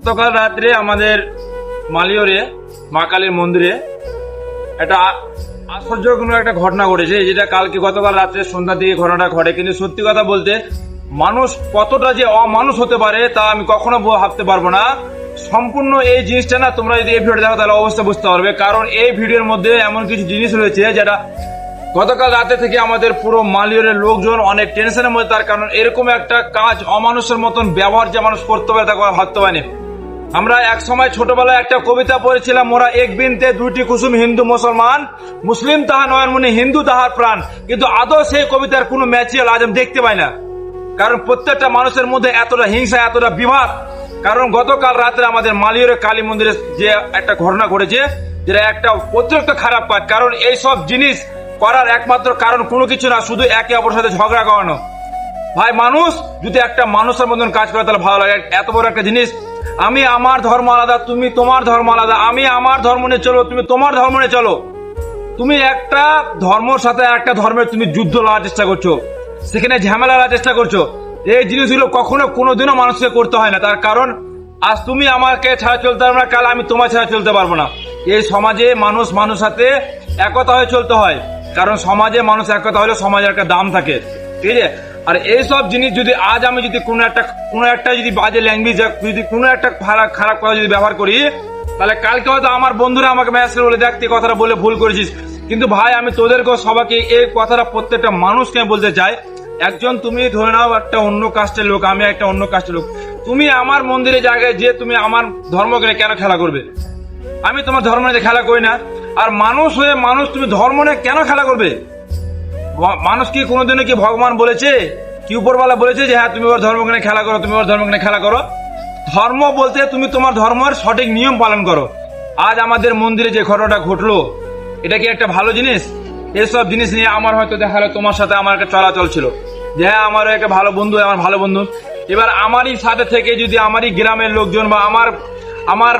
গতকাল রাত্রে আমাদের মালিয়রে মা কালীর মন্দিরে একটা আশ্চর্যজনক একটা ঘটনা ঘটেছে, যেটা কালকে গতকাল রাত্রে সন্ধ্যা দিকে ঘটনাটা ঘটে। কিন্তু সত্যি কথা বলতে মানুষ কতটা যে অমানুষ হতে পারে তা আমি কখনো ভাবতে পারবো না। সম্পূর্ণ এই জিনিসটা না, তোমরা যদি এই ভিডিওটা দেখো তাহলে অবশ্যই বুঝতে পারবে, কারণ এই ভিডিওর মধ্যে এমন কিছু জিনিস রয়েছে যেটা গতকাল রাতে থেকে আমাদের পুরো মালিয়রের লোকজন অনেক টেনশনের মধ্যে। তার কারণ এরকম একটা কাজ অমানুষের মতন ব্যবহার যে মানুষ করতে পারে তা ভাবতে পারেনি। আমরা এক সময় ছোটবেলায় একটা কবিতা পড়েছিলাম, মোরা এক বিনতে দুইটি কুসুম হিন্দু মুসলমান, মুসলিম তাহার নয়নমণি হিন্দু তাহার প্রাণ। কিন্তু আদৌ সেই কবিতার কোনো ম্যাচিয়াল আজ আমি দেখতে পাই না, কারণ প্রত্যেকটা মানুষের মধ্যে এতটা হিংসা, এতটা বিভাদ। কারণ গতকাল রাত্রে আমাদের মালিয়রের কালী মন্দিরে যে একটা ঘটনা ঘটেছে, যেটা একটা অতিরিক্ত খারাপ কাজ। কারণ এই সব জিনিস করার একমাত্র কারণ কোনো কিছু না, শুধু একে অপরের সাথে ঝগড়া করানো। ভাই, মানুষ যদি একটা মানুষের মতন কাজ করে তাহলে ভালো লাগে। এত বড় একটা জিনিস, আমি আমার ধর্ম আলাদা, তুমি তোমার ধর্ম আলাদা, আমি আমার ধর্ম নিয়ে চলো, তুমি তোমার ধর্ম নিয়ে চলো। তুমি একটা ধর্মের সাথে একটা ধর্মের তুমি যুদ্ধ লড়ার চেষ্টা করছো, সেখানে ঝামেলা লড়ার চেষ্টা করছো। এই জিনিসগুলো কখনো কোনোদিনও মানুষকে করতে হয় না। তার কারণ আজ তুমি আমাকে ছাড়া চলতে পারবে না, কাল আমি তোমার ছাড়া চলতে পারবো না। এই সমাজে মানুষ মানুষ সাথে একতা হয়ে চলতে হয়, কারণ সমাজে মানুষ একতা হলে সমাজের একটা দাম থাকে, ঠিক আছে? আর এইসব জিনিস যদি আজ আমি যদি কোনো একটা যদি বাজে ল্যাঙ্গুয়েজ, যদি কোনো একটা খারাপ কথা যদি ব্যবহার করি, তাহলে কালকে হয়তো আমার বন্ধুরা আমাকে মেসেজ করে বলে, দেখ তুই কথাটা বলে ভুল করেছিস। কিন্তু ভাই, আমি তোদেরকেও সবাইকে এই কথাটা প্রত্যেকটা মানুষকে বলতে চাই, একজন তুমি ধরে নাও একটা অন্য কাস্টের লোক, আমি একটা অন্য কাস্টের লোক, তুমি আমার মন্দিরে জায়গায় যে তুমি আমার ধর্মকে নিয়ে কেন খেলা করবে? আমি তোমার ধর্ম নিয়ে খেলা করি না। আর মানুষ হয়ে মানুষ তুমি ধর্ম নিয়ে কেন খেলা করবে? মানুষ কি কোনোদিনও কি ভগবান বলেছে, কি উপরওয়ালা বলেছে যে হ্যাঁ তুমি ওর ধর্মকে নিয়ে খেলা করো, তুমি ওর ধর্মকে নিয়ে খেলা করো? ধর্ম বলতে তুমি তোমার ধর্মের সঠিক নিয়ম পালন করো। আজ আমাদের মন্দিরে যে ঘটনাটা ঘটলো, এটা কি একটা ভালো জিনিস? এসব জিনিস নিয়ে আমার হয়তো দেখা হলো তোমার সাথে আমার একটা চলাচল ছিল, যে হ্যাঁ আমারও একটা ভালো বন্ধু, আমার ভালো বন্ধু। এবার আমারই সাথে থেকে যদি আমারই গ্রামের লোকজন বা আমার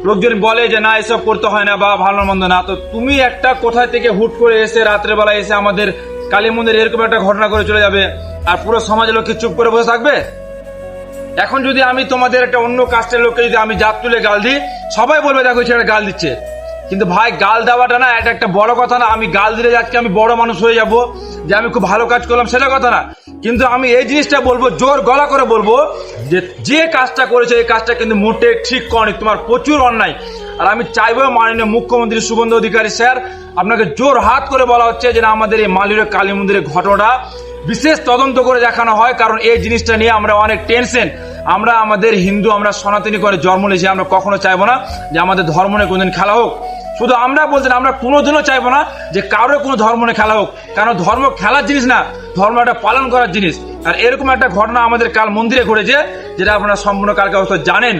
লোকজন বলে যে না এসব করতে হয় না বা ভালো মন্দ না, তো তুমি একটা কোথায় থেকে হুট করে এসে রাত্রেবেলা এসে আমাদের কালী মন্দিরে এরকম একটা ঘটনা করে চলে যাবে, আর পুরো সমাজের লোককে চুপ করে বসে থাকবে? এখন যদি আমি তোমাদের একটা অন্য কাস্টের লোককে যদি আমি জাত তুলে গাল দিই, সবাই বলবে দেখো সেটা গাল দিচ্ছে। কিন্তু ভাই, গাল দেওয়াটা না এটা একটা বড় কথা না। আমি গাল দিলে যাচ্ছি আমি বড় মানুষ হয়ে যাব, যে আমি খুব ভালো কাজ করলাম, সেটা কথা না। কিন্তু আমি এই জিনিসটা বলবো, জোর গলা করে বলবো, যে কাজটা করেছে এই কাজটা কিন্তু মোটে ঠিক করেনি, তোমার প্রচুর অন্যায়। আর আমি চাইবো মাননীয় মুখ্যমন্ত্রী শুভেন্দু অধিকারী স্যার, আপনাকে জোর হাত করে বলা হচ্ছে যে আমাদের এই মালিয়রের কালী মন্দিরের ঘটনাটা বিশেষ তদন্ত করে দেখানো হয়। কারণ এই জিনিসটা নিয়ে আমরা অনেক টেনশন। আমরা আমাদের হিন্দু, আমরা সনাতনী করে জন্ম নিয়েছি, আমরা কখনো চাইবো না যে আমাদের ধর্ম নিয়ে কোনদিন খেলা হোক। শুধু আমরা বলছেন, আমরা কোনোদিনও চাইবো না যে কারোর কোনো ধর্ম নিয়ে খেলা হোক, কারণ ধর্ম খেলার জিনিস না, ধর্ম একটা পালন করার জিনিস। আর এরকম একটা ঘটনা আমাদের কাল মন্দিরে ঘটেছে, যেটা আপনারা সম্পূর্ণ কালকে অবস্থা জানেন।